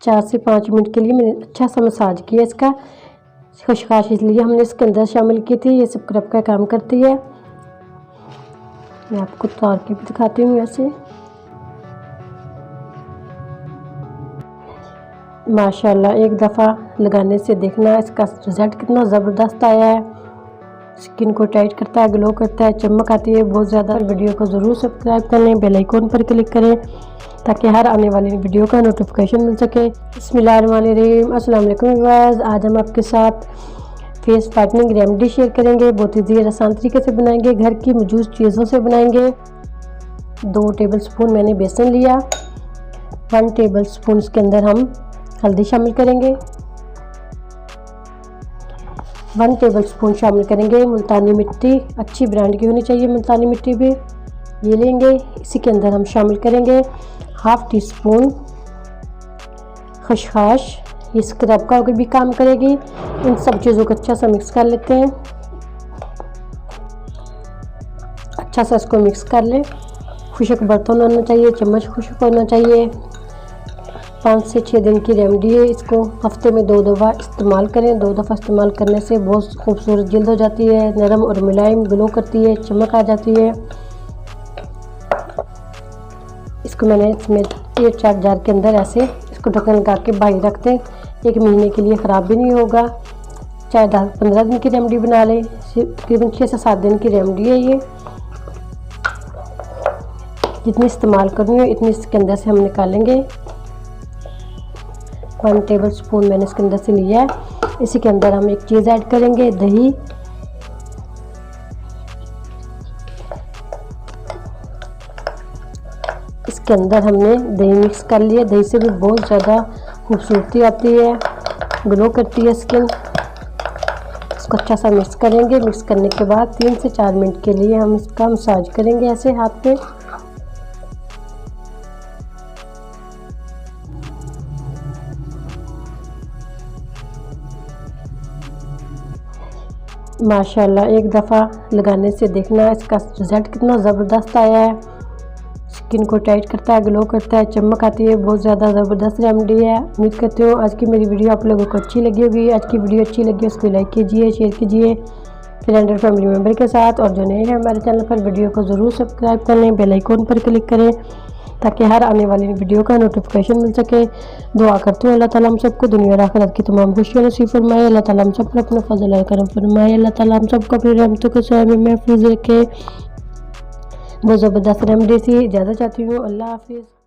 4 से 5 मिनट के लिए मैंने अच्छा सा मसाज किया इसका। खसखस इसलिए हमने इसके अंदर शामिल की थी, ये स्क्रब का काम करती है। मैं आपको तौर के भी दिखाती हूँ। ऐसे माशाल्लाह एक दफ़ा लगाने से देखना इसका रिज़ल्ट कितना ज़बरदस्त आया है। स्किन को टाइट करता है, ग्लो करता है, चमक आती है बहुत ज़्यादा। वीडियो को ज़रूर सब्सक्राइब कर लें, बेल आइकन पर क्लिक करें ताकि हर आने वाली वीडियो का नोटिफिकेशन मिल सके। बिस्मिल्लाहिर्रहमानिर्रहीम, अस्सलाम वालेकुम व्यूअर्स। आज हम आपके साथ फेस वाइटनिंग रेमेडी शेयर करेंगे। बहुत ईजी आसान तरीके से बनाएंगे, घर की मौजूद चीज़ों से बनाएंगे। 2 टेबल स्पून मैंने बेसन लिया। 1 टेबल स्पून इसके अंदर हम हल्दी शामिल करेंगे। 1 टेबल स्पून शामिल करेंगे मुल्तानी मिट्टी, अच्छी ब्रांड की होनी चाहिए मुल्तानी मिट्टी भी, ये लेंगे। इसी के अंदर हम शामिल करेंगे 1/2 टी स्पून खसखस, ये स्क्रब का भी काम करेगी। इन सब चीज़ों को अच्छा सा मिक्स कर लेते हैं। अच्छा सा इसको मिक्स कर लें। खुश्क बर्तन होना चाहिए, चम्मच खुश्क होना चाहिए। 5 से 6 दिन की रेमेडी है। इसको हफ्ते में 2 दफ़ा इस्तेमाल करें। 2 दफ़ा इस्तेमाल करने से बहुत खूबसूरत जल्द हो जाती है, नरम और मुलायम ग्लो करती है, चमक आ जाती है। इसको मैंने इसमें 1-4 जार के अंदर ऐसे इसको ढक्कन लगा के बाहर रख दें। 1 महीने के लिए ख़राब भी नहीं होगा। चाहे 10-15 दिन की रेमेडी बना लें, तकरीबन 6 से 7 दिन की रेमेडी है ये। जितनी इस्तेमाल करनी हो इतनी इसके अंदर से हम निकालेंगे। 1 टेबल स्पून मैंने इसके अंदर से लिया है। इसी के अंदर हम एक चीज़ ऐड करेंगे, दही। इसके अंदर हमने दही मिक्स कर लिया। दही से भी बहुत ज़्यादा खूबसूरती आती है, ग्लो करती है स्किन। इसको अच्छा सा मिक्स करेंगे। मिक्स करने के बाद 3 से 4 मिनट के लिए हम इसका मसाज करेंगे ऐसे हाथ पे। माशाल्लाह एक दफ़ा लगाने से देखना इसका रिज़ल्ट कितना ज़बरदस्त आया है। स्किन को टाइट करता है, ग्लो करता है, चमक आती है। बहुत ज़्यादा ज़बरदस्त रेमेडी है। उम्मीद करती हूँ आज की मेरी वीडियो आप लोगों को अच्छी लगी होगी। आज की वीडियो अच्छी लगी उसको लाइक कीजिए, शेयर कीजिए फ्रेंड और फैमिली मेम्बर के साथ। और जो नए हैं हमारे चैनल पर, वीडियो को ज़रूर सब्सक्राइब कर लें, बेल आइकन पर क्लिक करें ताकि हर आने वाली वीडियो का नोटिफिकेशन मिल सके। दुआ करती हूँ अल्लाह ताला हम सबको दुनिया और आखिरत की तमाम खुशियाँ नसीब फरमाए। अल्लाह ताला हम सब पर अपना फजल और करम फरमाए। अल्लाह ताला हम सबको अपनी रहमतों के साए में महफूज रखे। बहुत ज़बरदस्त रेमेडी थी। इजाज़त चाहती हूँ। अल्लाह हाफिज़।